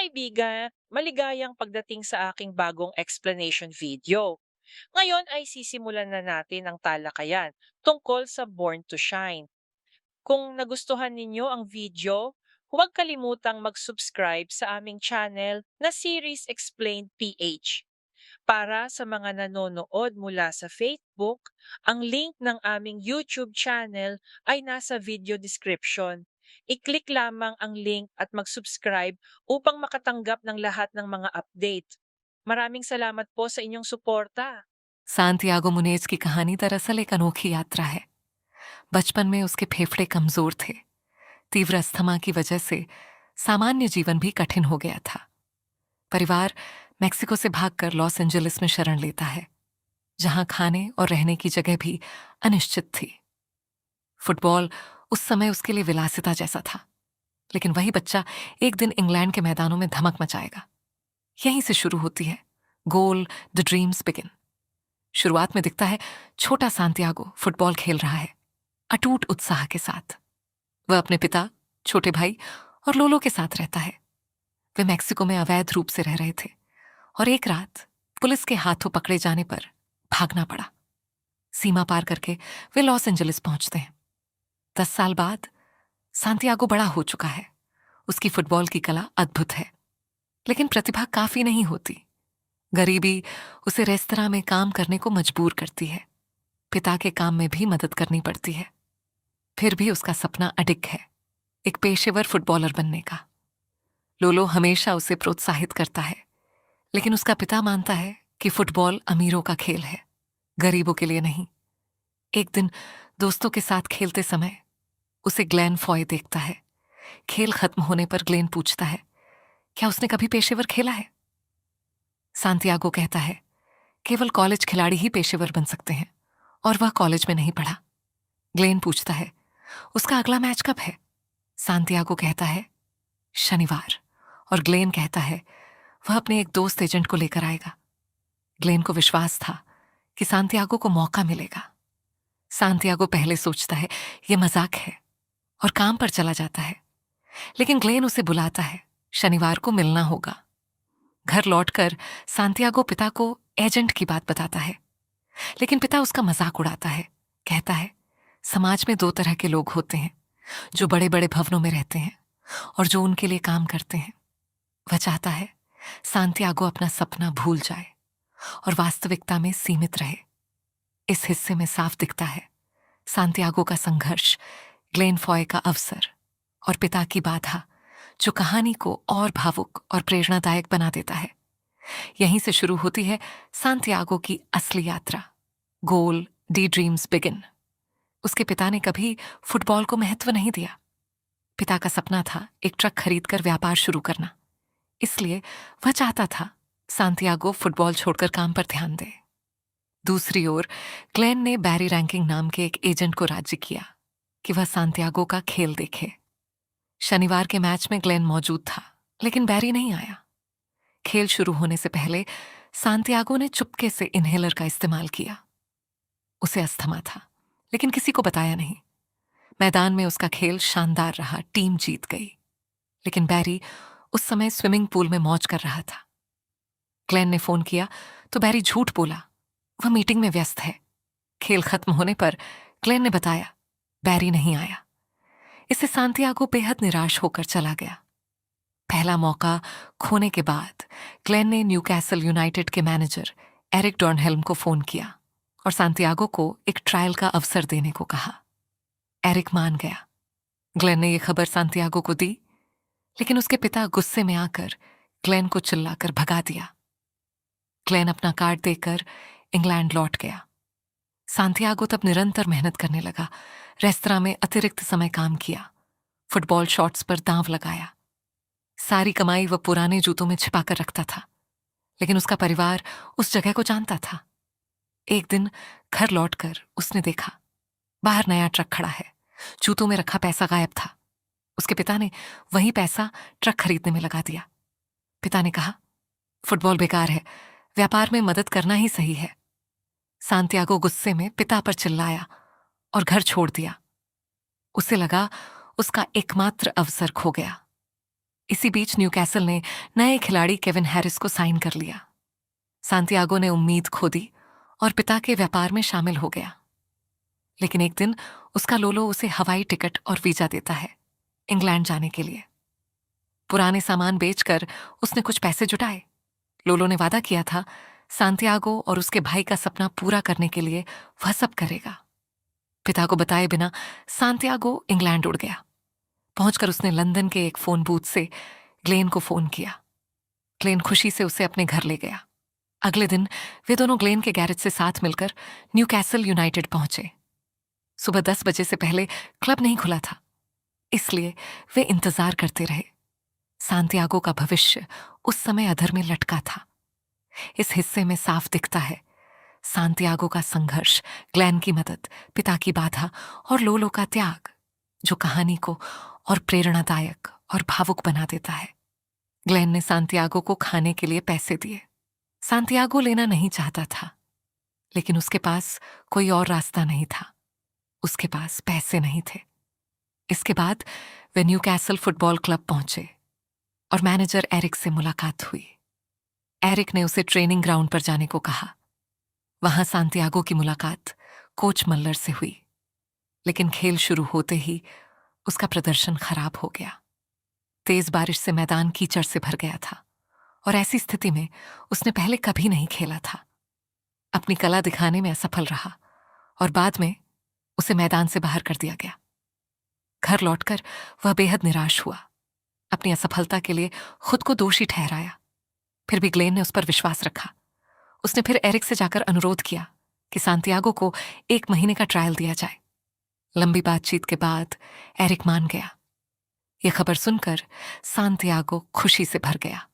kaibigan, maligayang pagdating sa aking bagong explanation video. Ngayon ay sisimulan na natin ang talakayan tungkol sa Born to Shine. Kung nagustuhan ninyo ang video, huwag kalimutang mag-subscribe sa aming channel na Series Explained PH. Para sa mga nanonood mula sa Facebook, ang link ng aming YouTube channel ay nasa video description. I-click lamang ang link at mag-subscribe upang makatanggap ng lahat ng mga update. Maraming salamat po sa inyong suporta. Santiago Munez की कहानी दरअसल एक अनोखी यात्रा है। बचपन में उसके फेफड़े कमजोर थे। तीव्र अस्थमा की वजह से सामान्य जीवन भी कठिन हो गया था। परिवार मेक्सिको से भागकर लॉस एंजलिस में शरण लेता है, जहां खाने और रहने की जगह भी अनिश्चित थी। फुटबॉल उस समय उसके लिए विलासिता जैसा था, लेकिन वही बच्चा एक दिन इंग्लैंड के मैदानों में धमक मचाएगा। यहीं से शुरू होती है गोल द ड्रीम्स बिगिन। शुरुआत में दिखता है छोटा सांतियागो फुटबॉल खेल रहा है, अटूट उत्साह के साथ। वह अपने पिता, छोटे भाई और लोलो के साथ रहता है। वे मैक्सिको में अवैध रूप से रह रहे थे और एक रात पुलिस के हाथों पकड़े जाने पर भागना पड़ा। सीमा पार करके वे लॉस एंजलिस पहुंचते हैं। 10 साल बाद सांतियागो बड़ा हो चुका है। उसकी फुटबॉल की कला अद्भुत है, लेकिन प्रतिभा काफी नहीं होती। गरीबी उसे रेस्तरां में काम करने को मजबूर करती है। पिता के काम में भी मदद करनी पड़ती है। फिर भी उसका सपना अडिग है, एक पेशेवर फुटबॉलर बनने का। लोलो हमेशा उसे प्रोत्साहित करता है, लेकिन उसका पिता मानता है कि फुटबॉल अमीरों का खेल है, गरीबों के लिए नहीं। एक दिन दोस्तों के साथ खेलते समय उसे ग्लेन फॉय देखता है। खेल खत्म होने पर ग्लेन पूछता है, क्या उसने कभी पेशेवर खेला है? सांतियागो कहता है, केवल कॉलेज खिलाड़ी ही पेशेवर बन सकते हैं, और वह कॉलेज में नहीं पढ़ा। ग्लेन पूछता है, उसका अगला मैच कब है? सांतियागो कहता है, शनिवार। और ग्लेन कहता है, वह अपने एक दोस्त एजेंट को लेकर आएगा। ग्लेन को विश्वास था कि सांतियागो को मौका मिलेगा। सांतियागो पहले सोचता है यह मजाक है और काम पर चला जाता है, लेकिन ग्लेन उसे बुलाता है। शनिवार को मिलना होगा। घर लौटकर सांतियागो पिता को एजेंट की बात बताता है, लेकिन पिता उसका मजाक उड़ाता है। कहता है, समाज में 2 तरह के लोग होते हैं, जो बड़े बड़े भवनों में रहते हैं और जो उनके लिए काम करते हैं। वह चाहता है सांतियागो अपना सपना भूल जाए और वास्तविकता में सीमित रहे। इस हिस्से में साफ दिखता है सांतियागो का संघर्ष, ग्लेन फॉय का अवसर और पिता की बाधा, जो कहानी को और भावुक और प्रेरणादायक बना देता है। यहीं से शुरू होती है सांतियागो की असली यात्रा, गोल डी ड्रीम्स बिगिन। उसके पिता ने कभी फुटबॉल को महत्व नहीं दिया। पिता का सपना था एक ट्रक खरीदकर व्यापार शुरू करना, इसलिए वह चाहता था सांतियागो फुटबॉल छोड़कर काम पर ध्यान दे। दूसरी ओर ग्लेन ने बैरी रैंकिंग नाम के एक एजेंट को राजी किया कि वह सांतियागो का खेल देखे। शनिवार के मैच में ग्लेन मौजूद था, लेकिन बैरी नहीं आया। खेल शुरू होने से पहले सांतियागो ने चुपके से इनहेलर का इस्तेमाल किया। उसे अस्थमा था, लेकिन किसी को बताया नहीं। मैदान में उसका खेल शानदार रहा, टीम जीत गई। लेकिन बैरी उस समय स्विमिंग पूल में मौज कर रहा था। ग्लेन ने फोन किया तो बैरी झूठ बोला, वह मीटिंग में व्यस्त है। खेल खत्म होने पर ग्लेन ने बताया, बैरी नहीं आया। इससे सांतियागो बेहद निराश होकर चला गया। पहला मौका खोने के बाद ग्लेन ने न्यूकैसल यूनाइटेड के मैनेजर एरिक डॉर्नहेल्म को फोन किया और सांतियागो को एक ट्रायल का अवसर देने को कहा। एरिक मान गया। ग्लेन ने यह खबर सांतियागो को दी, लेकिन उसके पिता गुस्से में आकर ग्लेन को चिल्लाकर भगा दिया। ग्लेन अपना कार्ड देकर इंग्लैंड लौट गया। सांतियागो तब निरंतर मेहनत करने लगा। रेस्तरां में अतिरिक्त समय काम किया, फुटबॉल शॉट्स पर दांव लगाया। सारी कमाई वह पुराने जूतों में छिपाकर रखता था, लेकिन उसका परिवार उस जगह को जानता था। एक दिन घर लौटकर उसने देखा, बाहर नया ट्रक खड़ा है। जूतों में रखा पैसा गायब था। उसके पिता ने वही पैसा ट्रक खरीदने में लगा दिया। पिता ने कहा, फुटबॉल बेकार है, व्यापार में मदद करना ही सही है। सांतियागो गुस्से में पिता पर चिल्लाया और घर छोड़ दिया। उसे लगा उसका एकमात्र अवसर खो गया। इसी बीच न्यूकैसल ने नए खिलाड़ी केविन हैरिस को साइन कर लिया। सांतियागो ने उम्मीद खो दी और पिता के व्यापार में शामिल हो गया। लेकिन एक दिन उसका लोलो उसे हवाई टिकट और वीजा देता है इंग्लैंड जाने के लिए। पुराने सामान बेचकर उसने कुछ पैसे जुटाए। लोलो ने वादा किया था सांतियागो और उसके भाई का सपना पूरा करने के लिए वह सब करेगा। पिता को बताए बिना सांतियागो इंग्लैंड उड़ गया। पहुंचकर उसने लंदन के एक फोन बूथ से ग्लेन को फोन किया। ग्लेन खुशी से उसे अपने घर ले गया। अगले दिन वे दोनों ग्लेन के गैरेज से साथ मिलकर न्यूकैसल यूनाइटेड पहुंचे। सुबह 10 बजे से पहले क्लब नहीं खुला था, इसलिए वे इंतजार करते रहे। सांतियागो का भविष्य उस समय अधर में लटका था। इस हिस्से में साफ दिखता है सांतियागो का संघर्ष, ग्लेन की मदद, पिता की बाधा और लोलो का त्याग, जो कहानी को और प्रेरणादायक और भावुक बना देता है। ग्लेन ने सांतियागो को खाने के लिए पैसे दिए। सांतियागो लेना नहीं चाहता था, लेकिन उसके पास कोई और रास्ता नहीं था। उसके पास पैसे नहीं थे। इसके बाद वे न्यूकैसल फुटबॉल क्लब पहुंचे और मैनेजर एरिक से मुलाकात हुई। एरिक ने उसे ट्रेनिंग ग्राउंड पर जाने को कहा। वहां सांतियागो की मुलाकात कोच मल्लर से हुई, लेकिन खेल शुरू होते ही उसका प्रदर्शन खराब हो गया। तेज बारिश से मैदान कीचड़ से भर गया था और ऐसी स्थिति में उसने पहले कभी नहीं खेला था। अपनी कला दिखाने में असफल रहा और बाद में उसे मैदान से बाहर कर दिया गया। घर लौटकर वह बेहद निराश हुआ। अपनी असफलता के लिए खुद को दोषी ठहराया। फिर भी ग्लेन ने उस पर विश्वास रखा। उसने फिर एरिक से जाकर अनुरोध किया कि सांतियागो को 1 महीने का ट्रायल दिया जाए। लंबी बातचीत के बाद एरिक मान गया। यह खबर सुनकर सांतियागो खुशी से भर गया।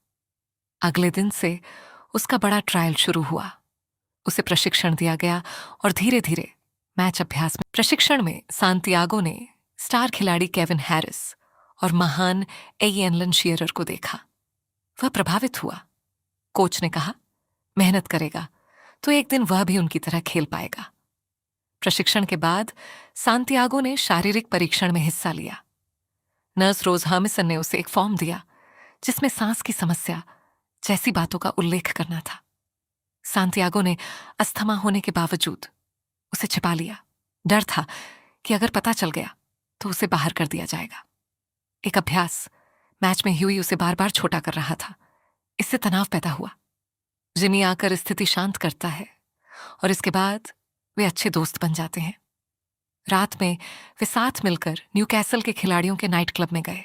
अगले दिन से उसका बड़ा ट्रायल शुरू हुआ। उसे प्रशिक्षण दिया गया और धीरे धीरे मैच अभ्यास में प्रशिक्षण में सांतियागो ने स्टार खिलाड़ी केविन हैरिस और महान एलन शीयरर को देखा। वह प्रभावित हुआ। कोच ने कहा, मेहनत करेगा तो एक दिन वह भी उनकी तरह खेल पाएगा। प्रशिक्षण के बाद सांतियागो ने शारीरिक परीक्षण में हिस्सा लिया। नर्स रोज हर्मिसन ने उसे एक फॉर्म दिया जिसमें सांस की समस्या जैसी बातों का उल्लेख करना था। सांतियागो ने अस्थमा होने के बावजूद उसे छिपा लिया। डर था कि अगर पता चल गया तो उसे बाहर कर दिया जाएगा। एक अभ्यास मैच में ह्यूई उसे बार बार छोटा कर रहा था। इससे तनाव पैदा हुआ। जिमी आकर स्थिति शांत करता है और इसके बाद वे अच्छे दोस्त बन जाते हैं। रात में वे साथ मिलकर न्यूकैसल के खिलाड़ियों के नाइट क्लब में गए।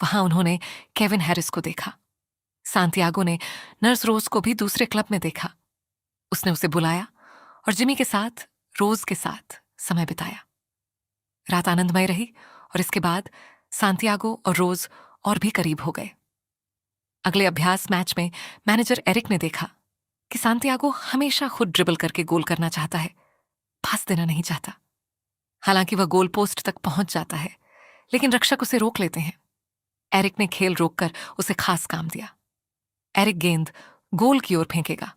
वहां उन्होंने केविन हैरिस को देखा। सांतियागो ने नर्स रोज को भी दूसरे क्लब में देखा। उसने उसे बुलाया और जिमी के साथ, रोज के साथ समय बिताया। रात आनंदमय रही और इसके बाद सांतियागो और रोज और भी करीब हो गए। अगले अभ्यास मैच में मैनेजर एरिक ने देखा कि सांतियागो हमेशा खुद ड्रिबल करके गोल करना चाहता है, पास देना नहीं चाहता। हालांकि वह गोल पोस्ट तक पहुंच जाता है, लेकिन रक्षक उसे रोक लेते हैं। एरिक ने खेल रोककर उसे खास काम दिया। एरिक गेंद गोल की ओर फेंकेगा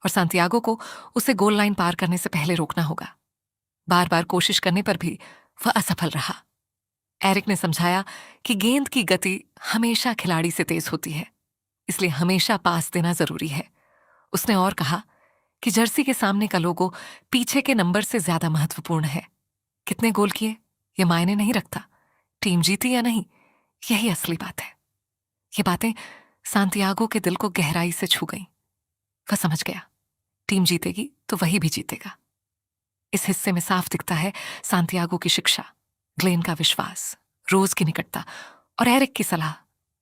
और सांतियागो को उसे गोल लाइन पार करने से पहले रोकना होगा। बार बार कोशिश करने पर भी वह असफल रहा। एरिक ने समझाया कि गेंद की गति हमेशा खिलाड़ी से तेज होती है, इसलिए हमेशा पास देना जरूरी है। उसने और कहा कि जर्सी के सामने का लोगो पीछे के नंबर से ज्यादा महत्वपूर्ण है। कितने गोल किए ये मायने नहीं रखता, टीम जीती या नहीं, यही असली बात है। ये बातें सांतियागो के दिल को गहराई से छू गईं। वह समझ गया, टीम जीतेगी तो वही भी जीतेगा। इस हिस्से में साफ दिखता है सांतियागो की शिक्षा, ग्लेन का विश्वास, रोज की निकटता और एरिक की सलाह,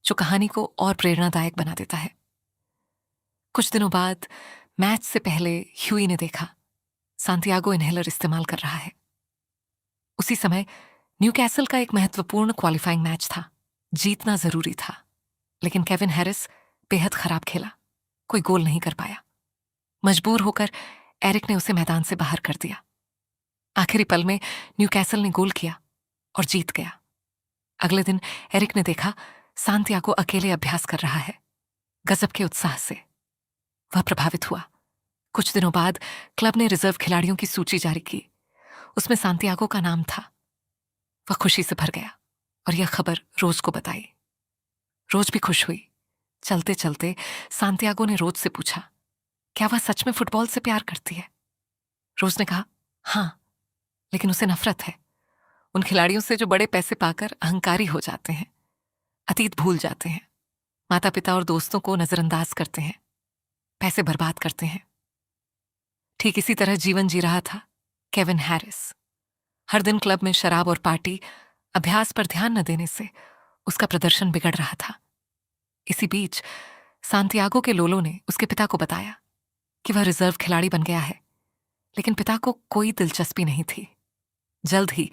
जो कहानी को और प्रेरणादायक बना देता है। कुछ दिनों बाद मैच से पहले ह्यूई ने देखा सांतियागो इनहेलर इस्तेमाल कर रहा है। उसी समय न्यूकैसल का एक महत्वपूर्ण क्वालिफाइंग मैच था। जीतना जरूरी था, लेकिन केविन हैरिस बेहद खराब खेला, कोई गोल नहीं कर पाया। मजबूर होकर एरिक ने उसे मैदान से बाहर कर दिया। आखिरी पल में न्यूकैसल ने गोल किया और जीत गया। अगले दिन एरिक ने देखा सांतियागो अकेले अभ्यास कर रहा है, गजब के उत्साह से। वह प्रभावित हुआ। कुछ दिनों बाद क्लब ने रिजर्व खिलाड़ियों की सूची जारी की। उसमें सांतियागो का नाम था। वह खुशी से भर गया और यह खबर रोज को बताई। रोज भी खुश हुई। चलते चलते सांतियागो ने रोज से पूछा, क्या वह सच में फुटबॉल से प्यार करती है? रोज ने कहा, हाँ, लेकिन उसे नफरत है उन खिलाड़ियों से जो बड़े पैसे पाकर अहंकारी हो जाते हैं, अतीत भूल जाते हैं, माता पिता और दोस्तों को नजरअंदाज करते हैं, पैसे बर्बाद करते हैं। ठीक इसी तरह जीवन जी रहा था केविन हैरिस। हर दिन क्लब में शराब और पार्टी, अभ्यास पर ध्यान न देने से उसका प्रदर्शन बिगड़ रहा था। इसी बीच सांतियागो के लोलो ने उसके पिता को बताया कि वह रिजर्व खिलाड़ी बन गया है, लेकिन पिता को कोई दिलचस्पी नहीं थी। जल्द ही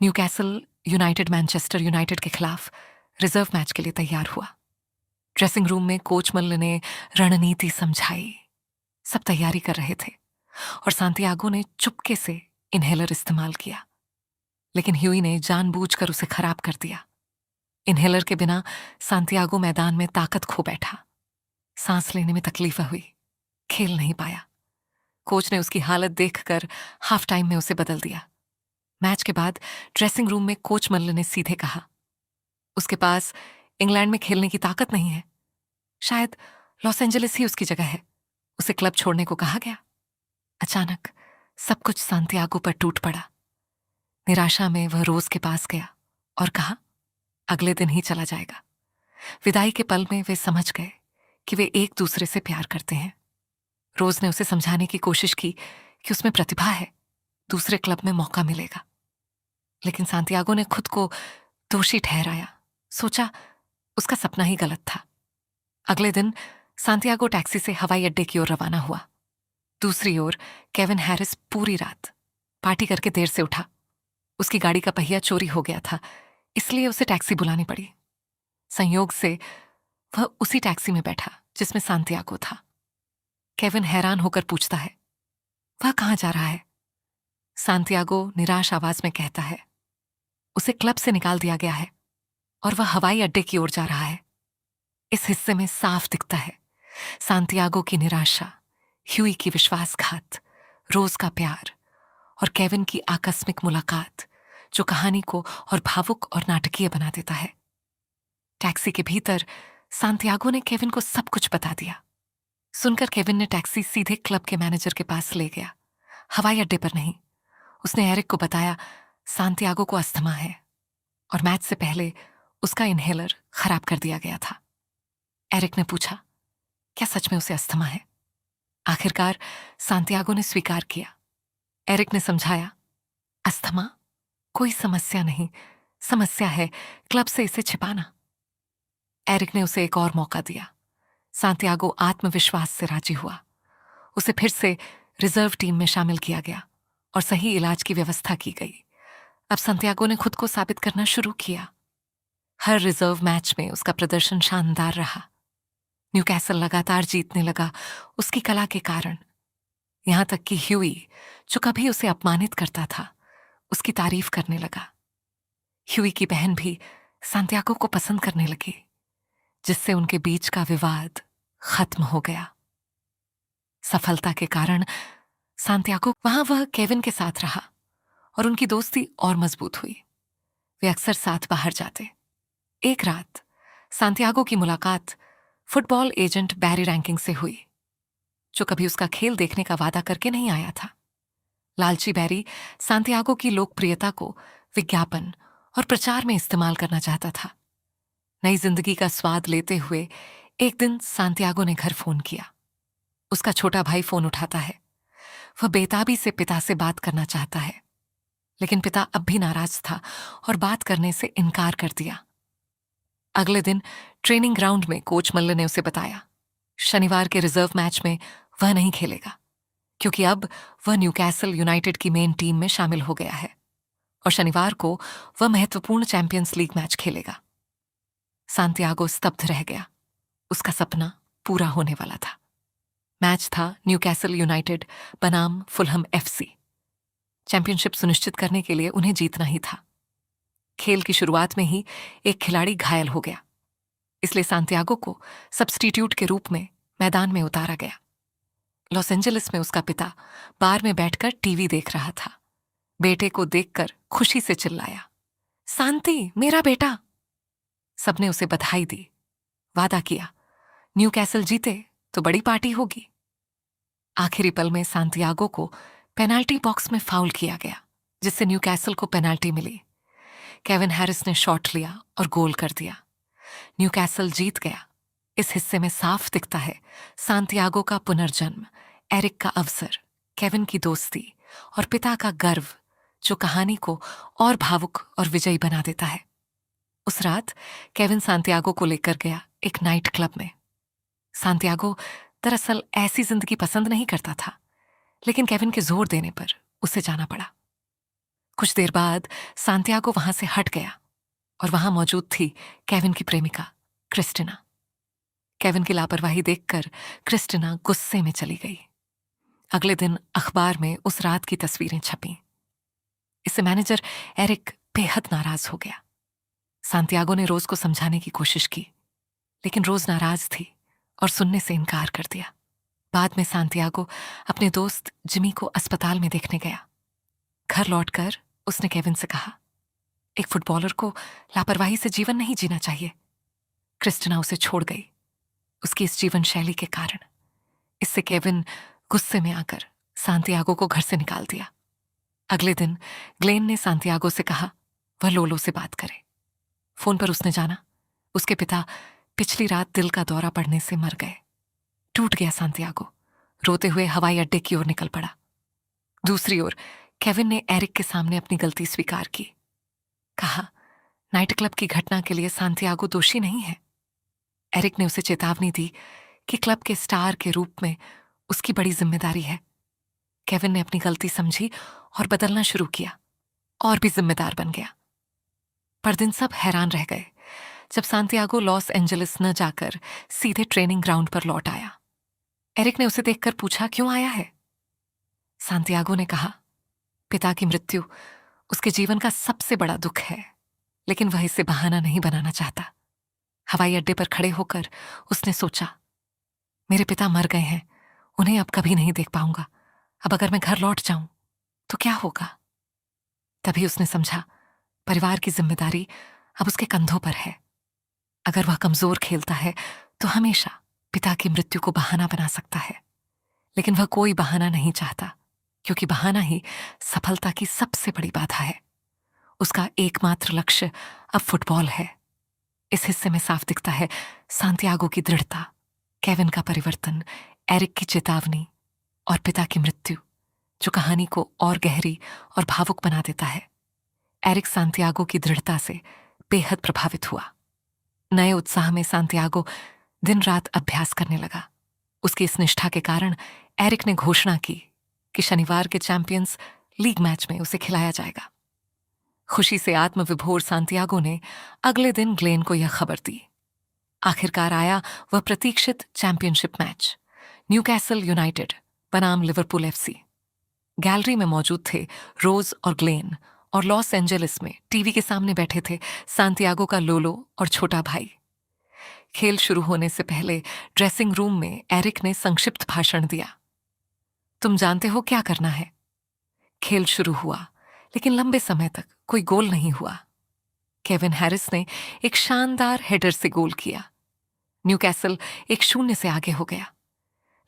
न्यूकैसल यूनाइटेड मैनचेस्टर यूनाइटेड के खिलाफ रिजर्व मैच के लिए तैयार हुआ। ड्रेसिंग रूम में कोच मल्ल ने रणनीति समझाई। सब तैयारी कर रहे थे और सांतियागो ने चुपके से इनहेलर इस्तेमाल किया, लेकिन ह्यूई ने जानबूझकर उसे खराब कर दिया। इनहेलर के बिना सांतियागो मैदान में ताकत खो बैठा। सांस लेने में तकलीफ हुई, खेल नहीं पाया। कोच ने उसकी हालत देखकर हाफ टाइम में उसे बदल दिया। मैच के बाद ड्रेसिंग रूम में कोच मल्ल ने सीधे कहा, उसके पास इंग्लैंड में खेलने की ताकत नहीं है, शायद लॉस एंजलिस ही उसकी जगह है। उसे क्लब छोड़ने को कहा गया। अचानक सब कुछ सांतियागो पर टूट पड़ा। निराशा में वह रोज के पास गया और कहा, अगले दिन ही चला जाएगा। विदाई के पल में वे समझ गए कि वे एक दूसरे से प्यार करते हैं। रोज ने उसे समझाने की कोशिश की कि उसमें प्रतिभा है, दूसरे क्लब में मौका मिलेगा, लेकिन सांतियागो ने खुद को दोषी ठहराया। सोचा उसका सपना ही गलत था। अगले दिन सांतियागो टैक्सी से हवाई अड्डे की ओर रवाना हुआ। दूसरी ओर केविन हैरिस पूरी रात पार्टी करके देर से उठा। उसकी गाड़ी का पहिया चोरी हो गया था, इसलिए उसे टैक्सी बुलानी पड़ी। संयोग से वह उसी टैक्सी में बैठा जिसमें सांतियागो था। केविन हैरान होकर पूछता है, वह कहाँ जा रहा है? सांतियागो निराश आवाज में कहता है, उसे क्लब से निकाल दिया गया है और वह हवाई अड्डे की ओर जा रहा है। इस हिस्से में साफ दिखता है सांतियागो की निराशा, ह्यूई की विश्वासघात, रोज का प्यार और केविन की आकस्मिक मुलाकात, जो कहानी को और भावुक और नाटकीय बना देता है। टैक्सी के भीतर सांतियागो ने केविन को सब कुछ बता दिया। सुनकर केविन ने टैक्सी सीधे क्लब के मैनेजर के पास ले गया, हवाई अड्डे पर नहीं। उसने एरिक को बताया सांतियागो को अस्थमा है और मैच से पहले उसका इनहेलर खराब कर दिया गया था। एरिक ने पूछा, क्या सच में उसे अस्थमा है? आखिरकार सांतियागो ने स्वीकार किया। एरिक ने समझाया, अस्थमा कोई समस्या नहीं, समस्या है क्लब से इसे छिपाना। एरिक ने उसे एक और मौका दिया। सांतियागो आत्मविश्वास से राजी हुआ। उसे फिर से रिजर्व टीम में शामिल किया गया और सही इलाज की व्यवस्था की गई। अब सांतियागो ने खुद को साबित करना शुरू किया। हर रिजर्व मैच में उसका प्रदर्शन शानदार रहा। न्यूकैसल लगातार जीतने लगा उसकी कला के कारण। यहां तक कि ह्यूई, जो कभी उसे अपमानित करता था, उसकी तारीफ करने लगा। ह्यूई की बहन भी सांतियागो को पसंद करने लगी, जिससे उनके बीच का विवाद खत्म हो गया। सफलता के कारण सांतियागो वहां वह केविन के साथ रहा और उनकी दोस्ती और मजबूत हुई। वे अक्सर साथ बाहर जाते। एक रात सांतियागो की मुलाकात फुटबॉल एजेंट बैरी रैंकिंग से हुई, जो कभी उसका खेल देखने का वादा करके नहीं आया था। लालची बैरी सांतियागो की लोकप्रियता को विज्ञापन और प्रचार में इस्तेमाल करना चाहता था। नई जिंदगी का स्वाद लेते हुए एक दिन सांतियागो ने घर फोन किया। उसका छोटा भाई फोन उठाता है। वह बेताबी से पिता से बात करना चाहता है, लेकिन पिता अब भी नाराज था और बात करने से इनकार कर दिया। अगले दिन ट्रेनिंग ग्राउंड में कोच मल्ल ने उसे बताया, शनिवार के रिजर्व मैच में वह नहीं खेलेगा, क्योंकि अब वह न्यूकैसल यूनाइटेड की मेन टीम में शामिल हो गया है और शनिवार को वह महत्वपूर्ण चैंपियंस लीग मैच खेलेगा। सांतियागो स्तब्ध रह गया। उसका सपना पूरा होने वाला था। मैच था न्यूकैसल यूनाइटेड बनाम फुलहम एफसी। चैंपियनशिप सुनिश्चित करने के लिए उन्हें जीतना ही था। खेल की शुरुआत में ही एक खिलाड़ी घायल हो गया, इसलिए सांतियागो को सब्स्टिट्यूट के रूप में मैदान में उतारा गया। लॉस एंजलिस में उसका पिता बार में बैठकर टीवी देख रहा था। बेटे को देखकर खुशी से चिल्लाया, सांति, मेरा बेटा। सबने उसे बधाई दी, वादा किया, न्यू कैसल जीते तो बड़ी पार्टी होगी। आखिरी पल में सांतियागो को पेनाल्टी बॉक्स में फाउल किया गया, जिससे न्यू कैसल को पेनाल्टी मिली। केविन हैरिस ने शॉट लिया और गोल कर दिया। न्यू कैसल जीत गया। इस हिस्से में साफ दिखता है सांतियागो का पुनर्जन्म, एरिक का अवसर, केविन की दोस्ती और पिता का गर्व, जो कहानी को और भावुक और विजयी बना देता है। उस रात केविन सांतियागो को लेकर गया एक नाइट क्लब में। सांतियागो दरअसल ऐसी जिंदगी पसंद नहीं करता था, लेकिन केविन के जोर देने पर उसे जाना पड़ा। कुछ देर बाद सांतियागो वहां से हट गया और वहां मौजूद थी केविन की प्रेमिका क्रिस्टिना। केविन की लापरवाही देखकर क्रिस्टिना गुस्से में चली गई। अगले दिन अखबार में उस रात की तस्वीरें छपीं। इससे मैनेजर एरिक बेहद नाराज हो गया। सांतियागो ने रोज को समझाने की कोशिश की, लेकिन रोज नाराज थी और सुनने से इनकार कर दिया। बाद में सांतियागो अपने दोस्त जिमी को अस्पताल में देखने गया। घर लौटकर उसने केविन से कहा, एक फुटबॉलर को लापरवाही से जीवन नहीं जीना चाहिए। क्रिस्टिना उसे छोड़ गई, उसकी इस जीवन शैली के कारण। इससे केविन गुस्से में आकर सांतियागो को घर से निकाल दिया। अगले दिन ग्लेन ने सांतियागो से कहा वह लोलो से बात करे। फोन पर उसने जाना उसके पिता पिछली रात दिल का दौरा पड़ने से मर गए। टूट गया सांतियागो, रोते हुए हवाई अड्डे की ओर निकल पड़ा। दूसरी ओर केविन ने एरिक के सामने अपनी गलती स्वीकार की। कहा, नाइट क्लब की घटना के लिए सांतियागो दोषी नहीं है। एरिक ने उसे चेतावनी दी कि क्लब के स्टार के रूप में उसकी बड़ी जिम्मेदारी है। केविन ने अपनी गलती समझी और बदलना शुरू किया और भी जिम्मेदार बन गया। पर दिन सब हैरान रह गए जब सांतियागो लॉस एंजलिस न जाकर सीधे ट्रेनिंग ग्राउंड पर लौट आया। एरिक ने उसे देखकर पूछा, क्यों आया है? सांतियागो ने कहा, पिता की मृत्यु उसके जीवन का सबसे बड़ा दुख है, लेकिन वह इसे बहाना नहीं बनाना चाहता। हवाई अड्डे पर खड़े होकर उसने सोचा, मेरे पिता मर गए हैं, उन्हें अब कभी नहीं देख पाऊंगा। अब अगर मैं घर लौट जाऊं तो क्या होगा? तभी उसने समझा, परिवार की जिम्मेदारी अब उसके कंधों पर है। अगर वह कमजोर खेलता है तो हमेशा पिता की मृत्यु को बहाना बना सकता है, लेकिन वह कोई बहाना नहीं चाहता, क्योंकि बहाना ही सफलता की सबसे बड़ी बाधा है। उसका एकमात्र लक्ष्य अब फुटबॉल है। इस हिस्से में साफ दिखता है सांतियागो की दृढ़ता, केविन का परिवर्तन, एरिक की चेतावनी और पिता की मृत्यु, जो कहानी को और गहरी और भावुक बना देता है। एरिक सांतियागो की दृढ़ता से बेहद प्रभावित हुआ। नए उत्साह में सांतियागो दिन रात अभ्यास करने लगा। उसकी इस निष्ठा के कारण एरिक ने घोषणा की कि शनिवार के चैंपियंस लीग मैच में उसे खिलाया जाएगा। खुशी से आत्मविभोर सांतियागो ने अगले दिन ग्लेन को यह खबर दी। आखिरकार आया वह प्रतीक्षित चैंपियनशिप मैच, न्यूकैसल यूनाइटेड बनाम लिवरपूल एफसी। गैलरी में मौजूद थे रोज और ग्लेन, और लॉस एंजलिस में टीवी के सामने बैठे थे सांतियागो का लोलो और छोटा भाई। खेल शुरू होने से पहले ड्रेसिंग रूम में एरिक ने संक्षिप्त भाषण दिया। तुम जानते हो क्या करना है। खेल शुरू हुआ, लेकिन लंबे समय तक कोई गोल नहीं हुआ। केविन हैरिस ने एक शानदार हेडर से गोल किया। न्यूकैसल 1-0 से आगे हो गया।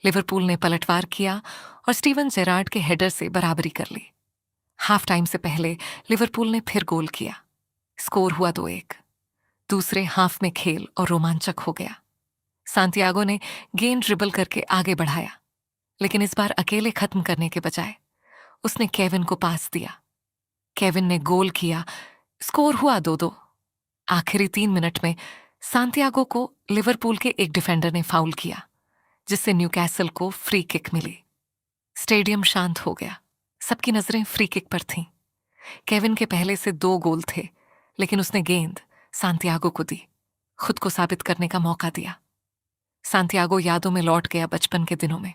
लिवरपूल ने पलटवार किया और स्टीवन जेरार्ड के हेडर से बराबरी कर ली। हाफ टाइम से पहले लिवरपूल ने फिर गोल किया। स्कोर हुआ 2-1। दूसरे हाफ में खेल और रोमांचक हो गया। सांतियागो ने गेंद ड्रिबल करके आगे बढ़ाया, लेकिन इस बार अकेले खत्म करने के बजाय उसने केविन को पास दिया। केविन ने गोल किया। स्कोर हुआ 2-2। आखिरी 3 मिनट में सांतियागो को लिवरपूल के एक डिफेंडर ने फाउल किया, जिससे न्यूकैसल को फ्री किक मिली। स्टेडियम शांत हो गया। सबकी नजरें फ्री किक पर थीं। केविन के पहले से 2 गोल थे, लेकिन उसने गेंद सांतियागो को दी, खुद को साबित करने का मौका दिया। सांतियागो यादों में लौट गया बचपन के दिनों में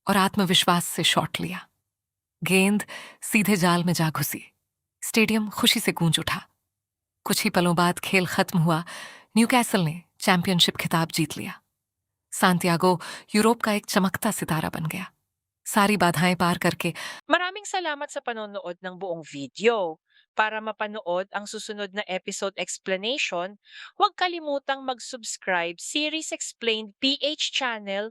और आत्मविश्वास से शॉट लिया। गेंद सीधे जाल में जा घुसी। स्टेडियम खुशी से गूंज उठा। कुछ ही पलों बाद खेल खत्म हुआ। न्यूकैसल ने चैंपियनशिप खिताब जीत लिया। सांतियागो यूरोप का एक चमकता सितारा बन गया। सारी बाधाएं पार करके Maraming salamat sa panonood ng buong video. Para mapanood ang susunod na episode explanation, huwag kalimutang mag-subscribe Series Explained PH channel